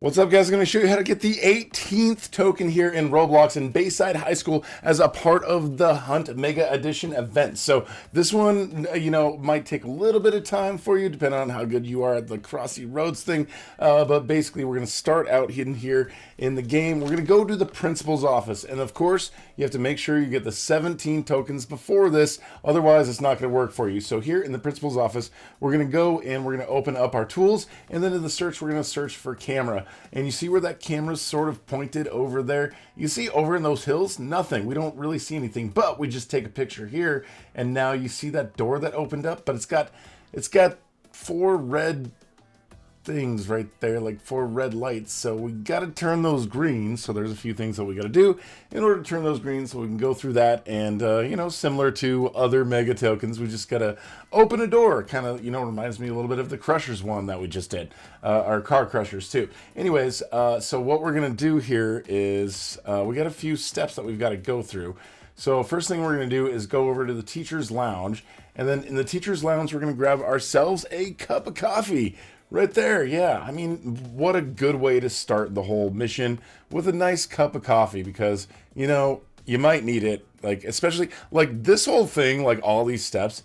What's up, guys? I'm going to show you how to get the 18th token here in Roblox in Bayside High School as a part of the Hunt Mega Edition event. So this one, might take a little bit of time for you, depending on how good you are at the Crossy Roads thing. But basically, we're going to start out hidden here in the game. We're going to go to the principal's office. And of course, you have to make sure you get the 17 tokens before this. Otherwise, it's not going to work for you. So here in the principal's office, we're going to go and we're going to open up our tools. And then in the search, we're going to search for camera. And you see where that camera's sort of pointed over there? You see over in those hills? Nothing. We don't really see anything, but we just take a picture here, and now you see that door that opened up, but it's got four red things right there, like four red lights. So we got to turn those green. So there's a few things that we got to do in order to turn those green, so we can go through that. And similar to other mega tokens, we just got to open a door. Kind of reminds me a little bit of the Crushers one that we just did, our car crushers too. Anyways, so what we're gonna do here is we got a few steps that we've got to go through. So first thing we're going to do is go over to the teacher's lounge, and then in the teacher's lounge we're going to grab ourselves a cup of coffee. Right there, yeah. I mean, what a good way to start the whole mission, with a nice cup of coffee, because, you might need it, like, especially, like, this whole thing, like, all these steps,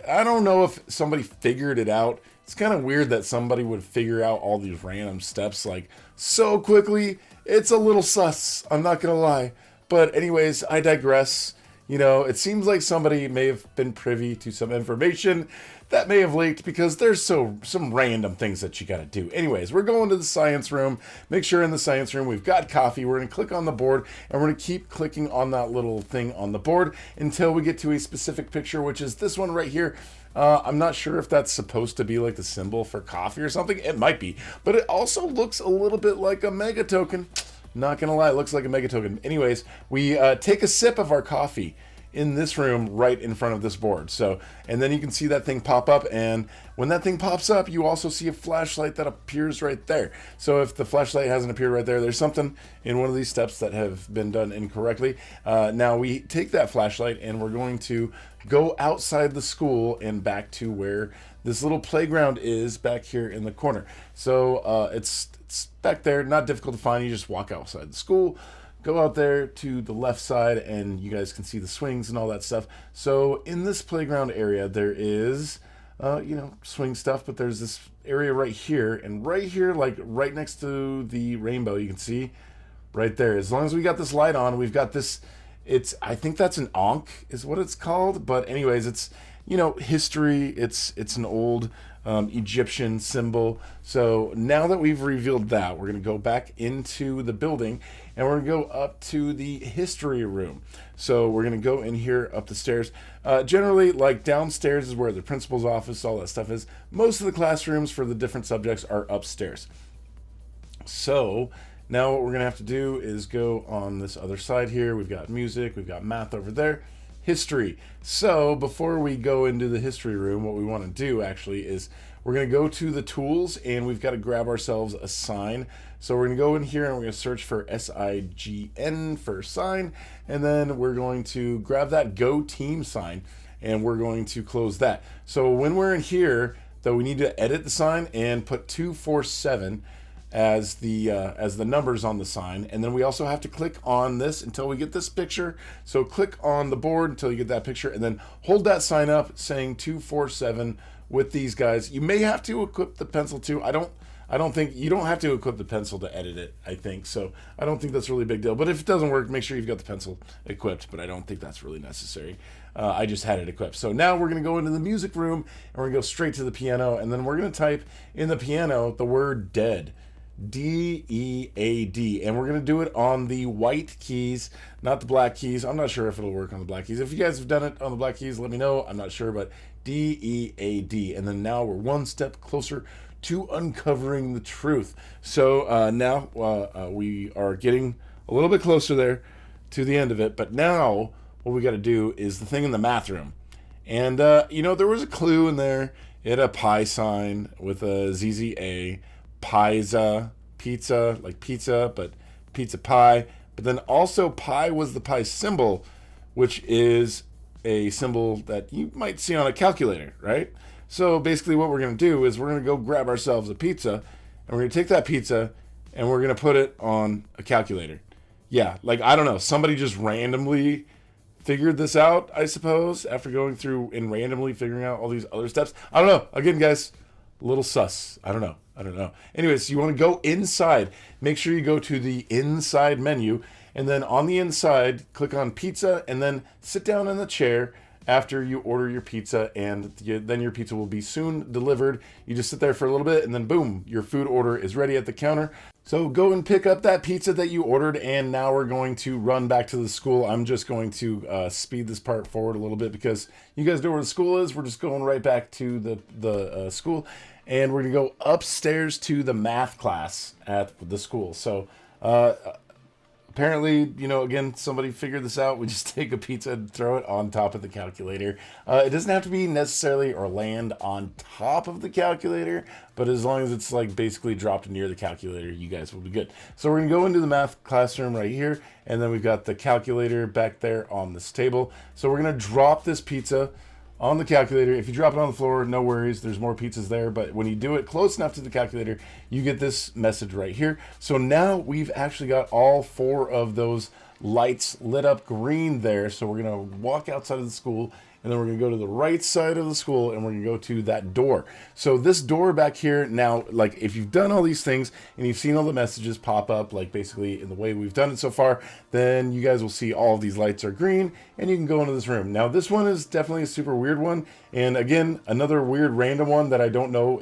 I don't know if somebody figured it out. It's kind of weird that somebody would figure out all these random steps, like, so quickly. It's a little sus, I'm not gonna lie. But anyways, I digress. It seems like somebody may have been privy to some information that may have leaked, because there's some random things that you got to do. Anyways, we're going to the science room. Make sure in the science room we've got coffee. We're going to click on the board, and we're going to keep clicking on that little thing on the board until we get to a specific picture, which is this one right here. I'm not sure if that's supposed to be like the symbol for coffee or something. It might be, but it also looks a little bit like a mega token. Not gonna lie, it looks like a mega token. Anyways, we take a sip of our coffee in this room right in front of this board. So, and then you can see that thing pop up, and when that thing pops up, you also see a flashlight that appears right there. So if the flashlight hasn't appeared right there, there's something in one of these steps that have been done incorrectly. Now we take that flashlight and we're going to go outside the school and back to where this little playground is back here in the corner. So it's back there, not difficult to find. You just walk outside the school, go out there to the left side, and you guys can see the swings and all that stuff. So in this playground area, there is, swing stuff, but there's this area right here, and right here, like right next to the rainbow, you can see right there. As long as we got this light on, we've got this. I think that's an ankh is what it's called. But anyways, it's, history. It's an old Egyptian symbol. So now that we've revealed that, we're going to go back into the building, and we're going to go up to the history room. So we're going to go in here up the stairs. Generally, like, downstairs is where the principal's office, all that stuff is. Most of the classrooms for the different subjects are upstairs. So now what we're going to have to do is go on this other side here. We've got music, we've got math over there, history. So before we go into the history room, what we want to do actually is we're going to go to the tools, and we've got to grab ourselves a sign. So we're going to go in here and we're going to search for SIGN for sign, and then we're going to grab that Go Team sign, and we're going to close that. So when we're in here, though, we need to edit the sign and put 247 as the numbers on the sign, and then we also have to click on this until we get this picture. So click on the board until you get that picture, and then hold that sign up saying 247 with these guys. You may have to equip the pencil too. I don't think you don't have to equip the pencil to edit it, I think. So I don't think that's really a big deal. But if it doesn't work, make sure you've got the pencil equipped. But I don't think that's really necessary. I just had it equipped. So now we're going to go into the music room, and we're going to go straight to the piano. And then we're going to type in the piano the word dead. DEAD, and we're going to do it on the white keys, not the black keys. I'm not sure if it'll work on the black keys. If you guys have done it on the black keys, let me know. I'm not sure, but DEAD. And then now we're one step closer to uncovering the truth. So now we are getting a little bit closer there to the end of it, but now what we got to do is the thing in the math room. And there was a clue in there. It had a pi sign with a ZZA, pizza, like pizza, but pizza pie. But then also pi was the pi symbol, which is a symbol that you might see on a calculator, right? So basically what we're going to do is we're going to go grab ourselves a pizza, and we're going to take that pizza, and we're going to put it on a calculator. Yeah, like, I don't know. Somebody just randomly figured this out, I suppose, after going through and randomly figuring out all these other steps. I don't know. Again, guys, a little sus. I don't know. Anyways, you want to go inside. Make sure you go to the inside menu, and then on the inside, click on pizza, and then sit down in the chair after you order your pizza, and then your pizza will be soon delivered. You just sit there for a little bit, and then boom, your food order is ready at the counter. So go and pick up that pizza that you ordered, and now we're going to run back to the school. I'm just going to speed this part forward a little bit because you guys know where the school is. We're just going right back to the school, and we're going to go upstairs to the math class at the school. So apparently, you know, again, somebody figured this out. We just take a pizza and throw it on top of the calculator. It doesn't have to be necessarily or land on top of the calculator, but as long as it's like basically dropped near the calculator, you guys will be good. So we're going to go into the math classroom right here, and then we've got the calculator back there on this table. So we're going to drop this pizza on the calculator. If you drop it on the floor, no worries, there's more pizzas there, but when you do it close enough to the calculator, you get this message right here. So now we've actually got all 4 of those lights lit up green there. So we're gonna walk outside of the school, and then we're gonna go to the right side of the school, and we're gonna go to that door. So this door back here, now, like, if you've done all these things and you've seen all the messages pop up, like basically in the way we've done it so far, then you guys will see all of these lights are green, and you can go into this room. Now this one is definitely a super weird one, and again, another weird random one that I don't know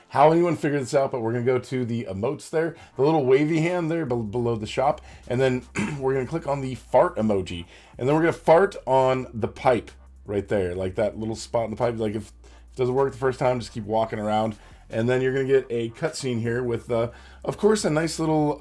how anyone figured this out, but we're going to go to the emotes there, the little wavy hand there below the shop, and then we're going to click on the fart emoji, and then we're going to fart on the pipe right there, like that little spot in the pipe. Like, if it doesn't work the first time, just keep walking around, and then you're going to get a cutscene here with, of course, a nice little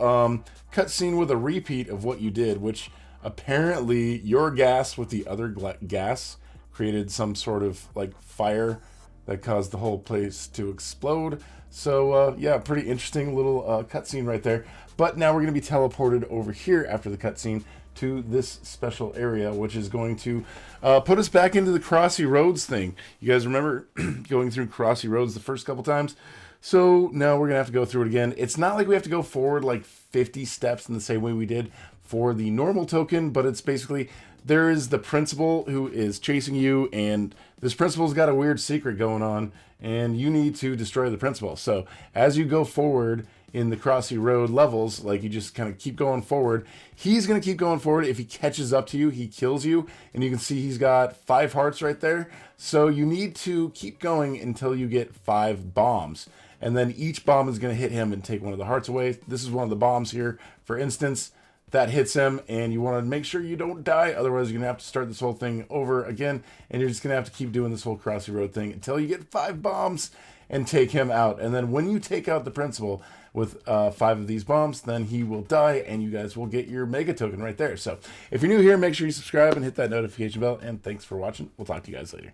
cutscene with a repeat of what you did, which apparently your gas with the other gas created some sort of like fire that caused the whole place to explode. So yeah, pretty interesting little cutscene right there. But now we're going to be teleported over here after the cutscene to this special area, which is going to put us back into the Crossy Roads thing. You guys remember going through Crossy Roads the first couple times? So now we're going to have to go through it again. It's not like we have to go forward like 50 steps in the same way we did for the normal token, but it's basically, there is the principal who is chasing you, and this principal's got a weird secret going on, and you need to destroy the principal. So as you go forward in the Crossy Road levels, like, you just kind of keep going forward. He's going to keep going forward. If he catches up to you, he kills you, and you can see he's got 5 hearts right there. So you need to keep going until you get 5 bombs, and then each bomb is going to hit him and take one of the hearts away. This is one of the bombs here, for instance, that hits him, and you want to make sure you don't die, otherwise you're going to have to start this whole thing over again, and you're just going to have to keep doing this whole Crossy Road thing until you get 5 bombs and take him out. And then when you take out the principal with 5 of these bombs, then he will die, and you guys will get your mega token right there. So if you're new here, make sure you subscribe and hit that notification bell, and thanks for watching. We'll talk to you guys later.